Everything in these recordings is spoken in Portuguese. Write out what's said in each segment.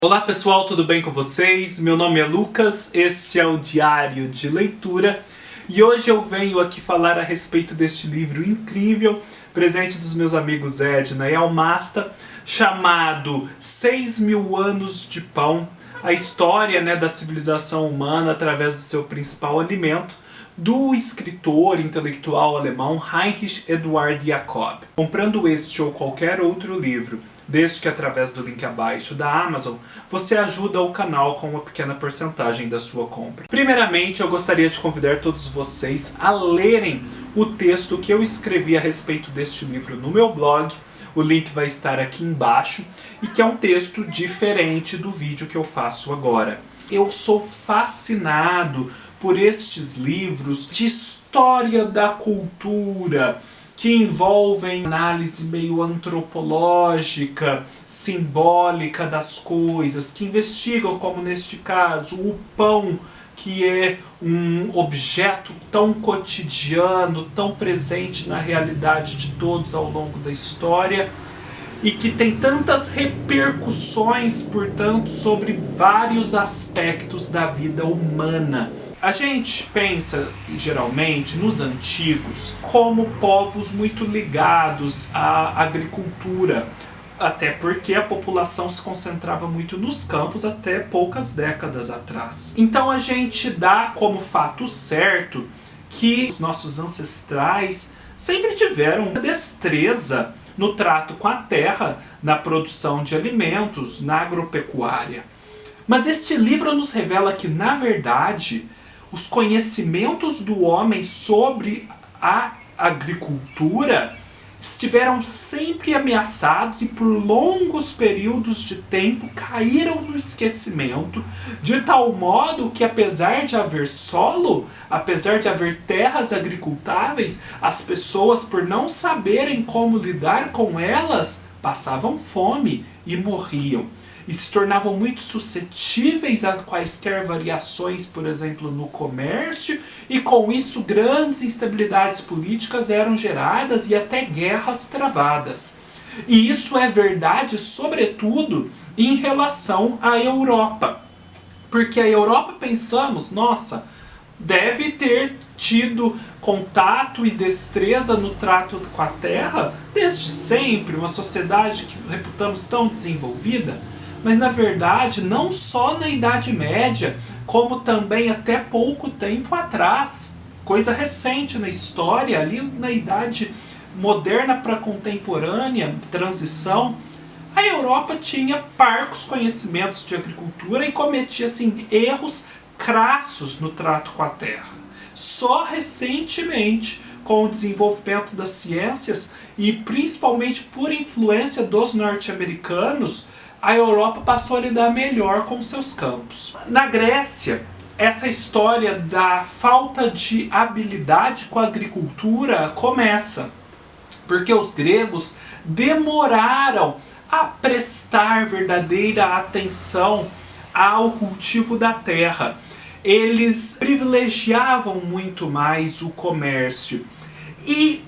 Olá pessoal, tudo bem com vocês? Meu nome é Lucas, este é o Diário de Leitura e hoje eu venho aqui falar a respeito deste livro incrível, presente dos meus amigos Edna e Almasta, chamado 6.000 Anos de Pão, a história da civilização humana através do seu principal alimento, do escritor intelectual alemão Heinrich Eduard Jacob. Comprando este ou qualquer outro livro, desde que através do link abaixo da Amazon, você ajuda o canal com uma pequena porcentagem da sua compra. Primeiramente, eu gostaria de convidar todos vocês a lerem o texto que eu escrevi a respeito deste livro no meu blog. O link vai estar aqui embaixo e que é um texto diferente do vídeo que eu faço agora. Eu sou fascinado por estes livros de história da cultura, que envolvem análise meio antropológica, simbólica das coisas, que investigam, como neste caso, o pão, que é um objeto tão cotidiano, tão presente na realidade de todos ao longo da história, e que tem tantas repercussões, portanto, sobre vários aspectos da vida humana. A gente pensa, geralmente, nos antigos como povos muito ligados à agricultura, até porque a população se concentrava muito nos campos até poucas décadas atrás. Então a gente dá como fato certo que os nossos ancestrais sempre tiveram destreza no trato com a terra, na produção de alimentos, na agropecuária. Mas este livro nos revela que, na verdade, os conhecimentos do homem sobre a agricultura estiveram sempre ameaçados e por longos períodos de tempo caíram no esquecimento, de tal modo que, apesar de haver solo, apesar de haver terras agricultáveis, as pessoas, por não saberem como lidar com elas, passavam fome e morriam. E se tornavam muito suscetíveis a quaisquer variações, por exemplo, no comércio, e com isso grandes instabilidades políticas eram geradas e até guerras travadas. E isso é verdade, sobretudo, em relação à Europa. Porque a Europa, pensamos, nossa, deve ter tido contato e destreza no trato com a terra desde sempre, uma sociedade que reputamos tão desenvolvida. Mas, na verdade, não só na Idade Média, como também até pouco tempo atrás, coisa recente na história, ali na Idade Moderna para Contemporânea, transição, a Europa tinha parcos conhecimentos de agricultura e cometia erros crassos no trato com a terra. Só recentemente, com o desenvolvimento das ciências e principalmente por influência dos norte-americanos, a Europa passou a lidar melhor com seus campos. Na Grécia, essa história da falta de habilidade com a agricultura começa, porque os gregos demoraram a prestar verdadeira atenção ao cultivo da terra. Eles privilegiavam muito mais o comércio. E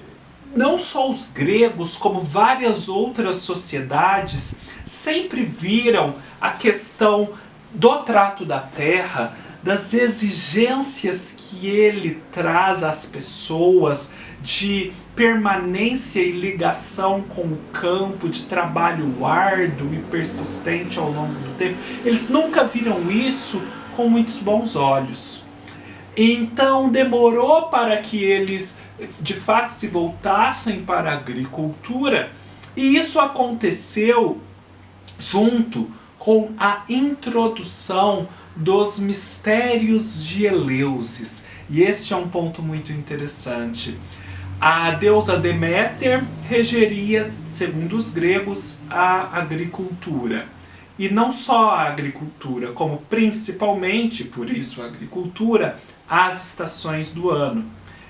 não só os gregos, como várias outras sociedades, sempre viram a questão do trato da terra, das exigências que ele traz às pessoas, de permanência e ligação com o campo, de trabalho árduo e persistente ao longo do tempo. Eles nunca viram isso com muitos bons olhos. Então demorou para que eles de fato se voltassem para a agricultura, e isso aconteceu junto com a introdução dos mistérios de Eleusis. E este é um ponto muito interessante. A deusa Deméter regeria, segundo os gregos, a agricultura. E não só a agricultura, como principalmente, por isso a agricultura, as estações do ano.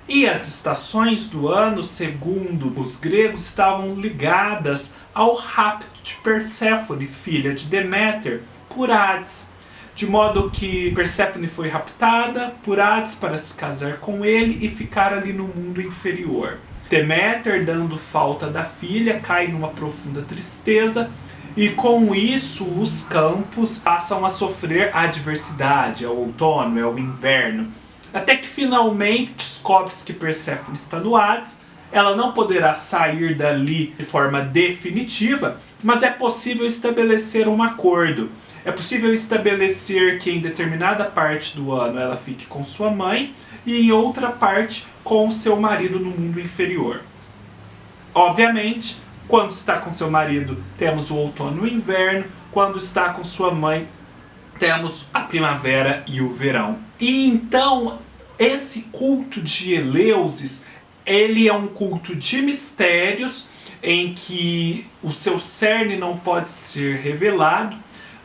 E as estações do ano, segundo os gregos, estavam ligadas ao rapto de Perséfone, filha de Deméter, por Hades. De modo que Perséfone foi raptada por Hades para se casar com ele e ficar ali no mundo inferior. Deméter, dando falta da filha, cai numa profunda tristeza E com isso os campos passam a sofrer a adversidade, é o outono, é o inverno. Até que finalmente descobre-se que Perséfone está no Hades. Ela não poderá sair dali de forma definitiva, mas é possível estabelecer um acordo. É possível estabelecer que em determinada parte do ano ela fique com sua mãe e em outra parte com seu marido no mundo inferior. Obviamente, quando está com seu marido, temos o outono e o inverno. Quando está com sua mãe, temos a primavera e o verão. E então, esse culto de Eleusis, ele é um culto de mistérios, em que o seu cerne não pode ser revelado,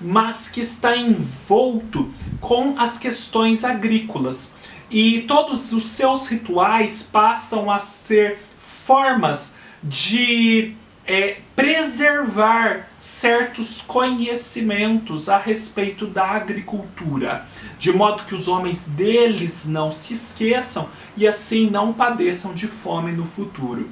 mas que está envolto com as questões agrícolas. E todos os seus rituais passam a ser formas de preservar certos conhecimentos a respeito da agricultura, de modo que os homens deles não se esqueçam e assim não padeçam de fome no futuro.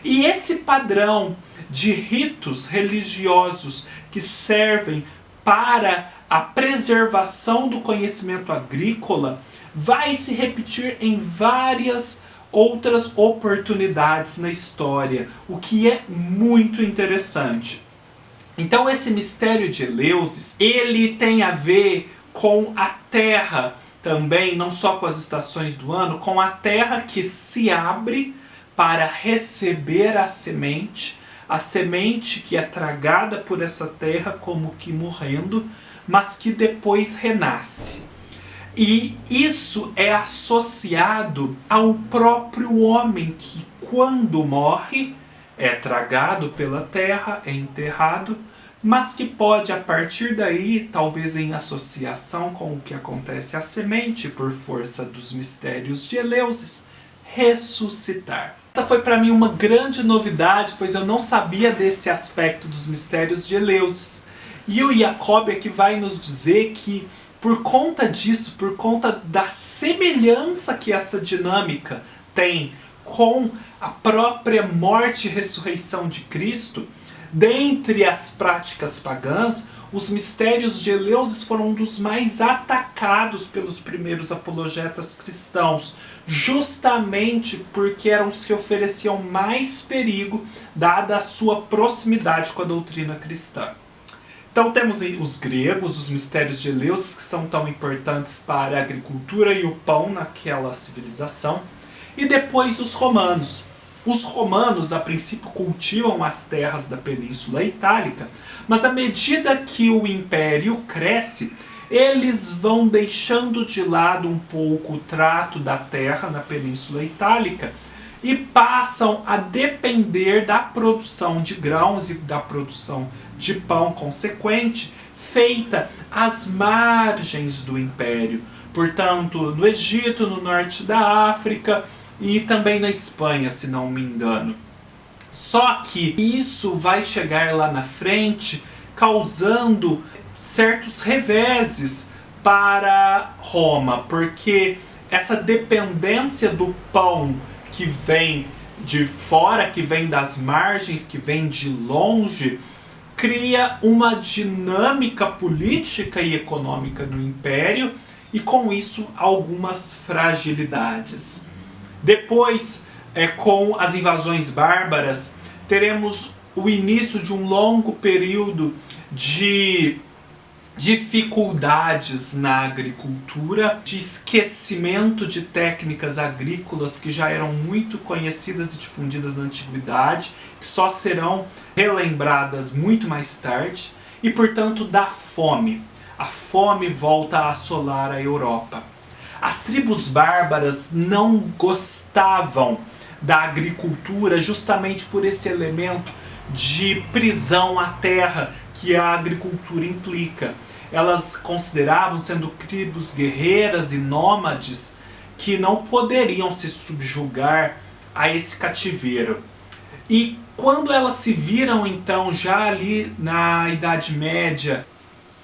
E esse padrão de ritos religiosos que servem para a preservação do conhecimento agrícola vai se repetir em várias outras oportunidades na história, o que é muito interessante. Então esse mistério de Eleusis, ele tem a ver com a terra também, não só com as estações do ano, com a terra que se abre para receber a semente que é tragada por essa terra como que morrendo, mas que depois renasce. E isso é associado ao próprio homem que, quando morre, é tragado pela terra, é enterrado, mas que pode, a partir daí, talvez em associação com o que acontece à semente, por força dos mistérios de Eleusis, ressuscitar. Essa foi para mim uma grande novidade, pois eu não sabia desse aspecto dos mistérios de Eleusis. E o Jacob aqui vai nos dizer que, por conta disso, por conta da semelhança que essa dinâmica tem com a própria morte e ressurreição de Cristo, dentre as práticas pagãs, os mistérios de Eleusis foram um dos mais atacados pelos primeiros apologetas cristãos, justamente porque eram os que ofereciam mais perigo, dada a sua proximidade com a doutrina cristã. Então temos os gregos, os mistérios de Eleusis, que são tão importantes para a agricultura e o pão naquela civilização. E depois os romanos. Os romanos, a princípio, cultivam as terras da Península Itálica, mas à medida que o império cresce, eles vão deixando de lado um pouco o trato da terra na Península Itálica e passam a depender da produção de grãos e da produção de pão consequente, feita às margens do império. Portanto, no Egito, no norte da África e também na Espanha, se não me engano. Só que isso vai chegar lá na frente causando certos reveses para Roma, porque essa dependência do pão que vem de fora, que vem das margens, que vem de longe, cria uma dinâmica política e econômica no império e com isso algumas fragilidades. Depois, com as invasões bárbaras, teremos o início de um longo período de dificuldades na agricultura, de esquecimento de técnicas agrícolas que já eram muito conhecidas e difundidas na antiguidade, que só serão relembradas muito mais tarde, e portanto da fome. A fome volta a assolar a Europa. As tribos bárbaras não gostavam da agricultura justamente por esse elemento de prisão à terra que a agricultura implica. Elas consideravam, sendo tribos guerreiras e nômades, que não poderiam se subjugar a esse cativeiro. E quando elas se viram então já ali na Idade Média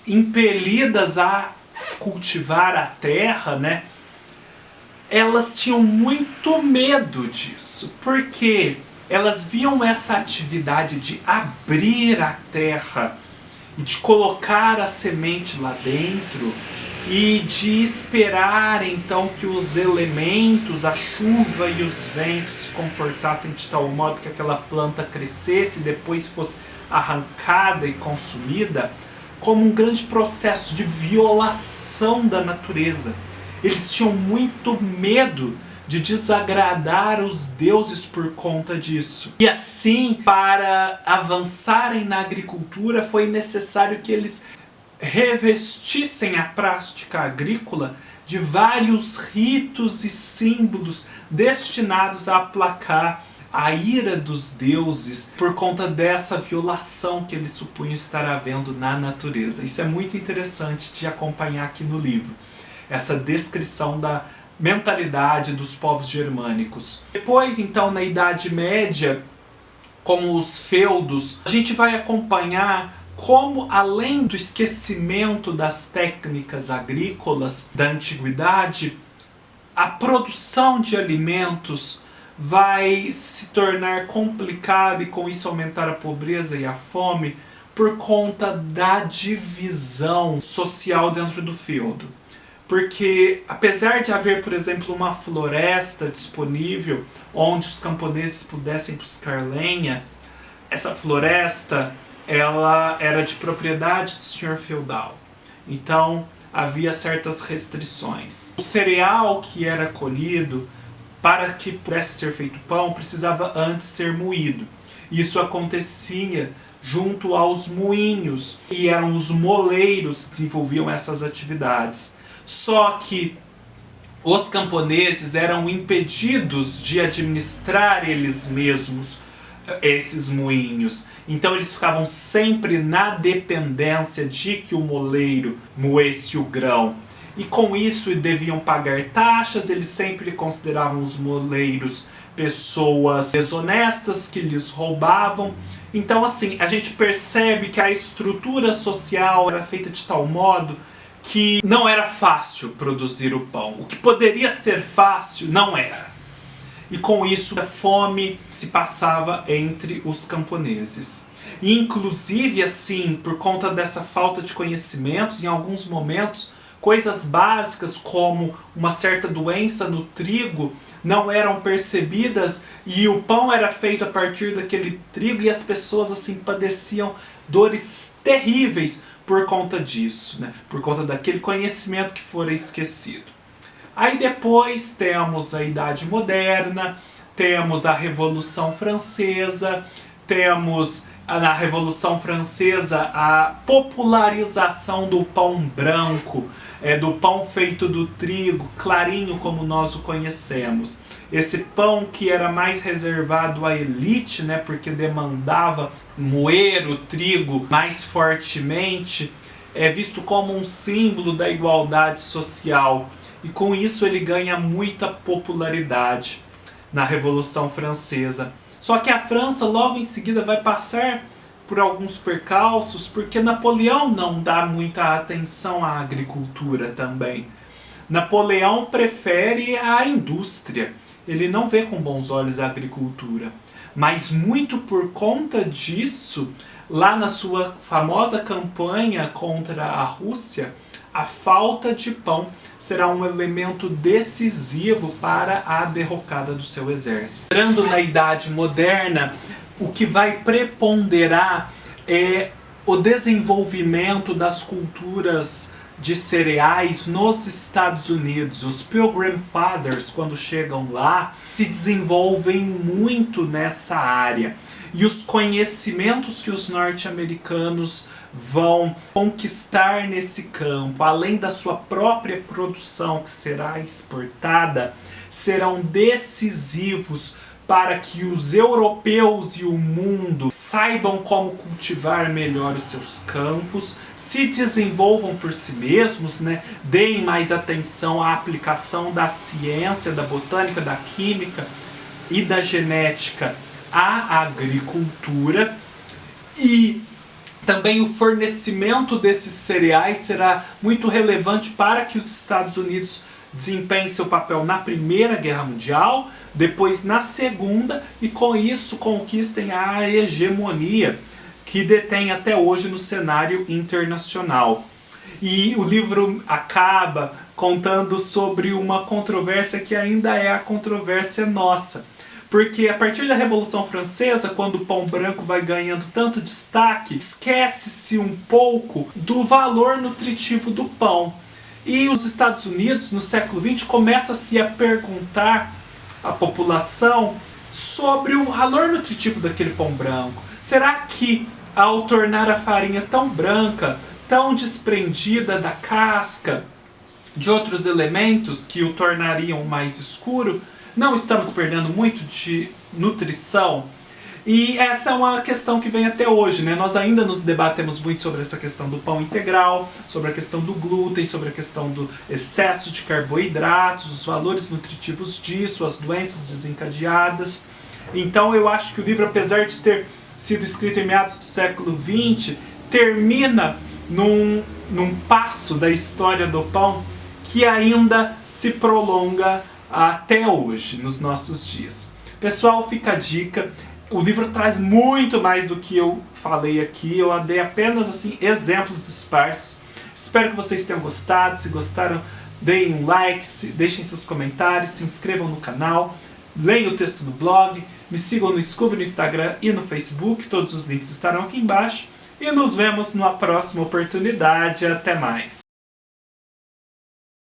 impelidas a cultivar a terra, né, elas tinham muito medo disso, porque elas viam essa atividade de abrir a terra e de colocar a semente lá dentro e de esperar então que os elementos, a chuva e os ventos se comportassem de tal modo que aquela planta crescesse e depois fosse arrancada e consumida, como um grande processo de violação da natureza. Eles tinham muito medo de desagradar os deuses por conta disso. E assim, para avançarem na agricultura, foi necessário que eles revestissem a prática agrícola de vários ritos e símbolos destinados a aplacar a ira dos deuses por conta dessa violação que eles supunham estar havendo na natureza. Isso é muito interessante de acompanhar aqui no livro, essa descrição da mentalidade dos povos germânicos. Depois, então, na Idade Média, com os feudos, a gente vai acompanhar como, além do esquecimento das técnicas agrícolas da antiguidade, a produção de alimentos vai se tornar complicada e com isso aumentar a pobreza e a fome por conta da divisão social dentro do feudo. Porque apesar de haver, por exemplo, uma floresta disponível onde os camponeses pudessem buscar lenha, essa floresta ela era de propriedade do senhor feudal. Então havia certas restrições. O cereal que era colhido, para que pudesse ser feito pão, precisava antes ser moído. Isso acontecia junto aos moinhos, e eram os moleiros que desenvolviam essas atividades. Só que os camponeses eram impedidos de administrar eles mesmos esses moinhos. Então eles ficavam sempre na dependência de que o moleiro moesse o grão. E com isso deviam pagar taxas, eles sempre consideravam os moleiros pessoas desonestas que lhes roubavam. Então assim, a gente percebe que a estrutura social era feita de tal modo que não era fácil produzir o pão. O que poderia ser fácil não era. E com isso a fome se passava entre os camponeses. E, inclusive, assim, por conta dessa falta de conhecimentos, em alguns momentos, coisas básicas como uma certa doença no trigo não eram percebidas e o pão era feito a partir daquele trigo e as pessoas assim padeciam dores terríveis por conta disso, né? Por conta daquele conhecimento que fora esquecido. Aí depois temos a Idade Moderna, temos a Revolução Francesa, temos na Revolução Francesa a popularização do pão branco, do pão feito do trigo, clarinho como nós o conhecemos. Esse pão que era mais reservado à elite, né, porque demandava moer o trigo mais fortemente, é visto como um símbolo da igualdade social. E com isso ele ganha muita popularidade na Revolução Francesa. Só que a França logo em seguida vai passar por alguns percalços, porque Napoleão não dá muita atenção à agricultura também. Napoleão prefere a indústria, ele não vê com bons olhos a agricultura. Mas muito por conta disso, lá na sua famosa campanha contra a Rússia, a falta de pão será um elemento decisivo para a derrocada do seu exército. Entrando na Idade Moderna, o que vai preponderar é o desenvolvimento das culturas de cereais nos Estados Unidos. Os Pilgrim Fathers, quando chegam lá, se desenvolvem muito nessa área. E os conhecimentos que os norte-americanos vão conquistar nesse campo, além da sua própria produção que será exportada, serão decisivos para que os europeus e o mundo saibam como cultivar melhor os seus campos, se desenvolvam por si mesmos, né? Deem mais atenção à aplicação da ciência, da botânica, da química e da genética à agricultura, e também o fornecimento desses cereais será muito relevante para que os Estados Unidos desempenhem seu papel na Primeira Guerra Mundial, depois na Segunda, e com isso conquistem a hegemonia que detém até hoje no cenário internacional. E o livro acaba contando sobre uma controvérsia que ainda é a controvérsia nossa. Porque a partir da Revolução Francesa, quando o pão branco vai ganhando tanto destaque, esquece-se um pouco do valor nutritivo do pão. E os Estados Unidos, no século XX, começa-se a perguntar à população sobre o valor nutritivo daquele pão branco. Será que, ao tornar a farinha tão branca, tão desprendida da casca, de outros elementos que o tornariam mais escuro, não estamos perdendo muito de nutrição? E essa é uma questão que vem até hoje, né? Nós ainda nos debatemos muito sobre essa questão do pão integral, sobre a questão do glúten, sobre a questão do excesso de carboidratos, os valores nutritivos disso, as doenças desencadeadas. Então eu acho que o livro, apesar de ter sido escrito em meados do século XX, termina num passo da história do pão que ainda se prolonga até hoje, nos nossos dias. Pessoal, fica a dica. O livro traz muito mais do que eu falei aqui. Eu dei apenas assim exemplos esparsos. Espero que vocês tenham gostado. Se gostaram, deem um like, deixem seus comentários, se inscrevam no canal, leiam o texto no blog, me sigam no Scoob, no Instagram e no Facebook. Todos os links estarão aqui embaixo. E nos vemos numa próxima oportunidade. Até mais!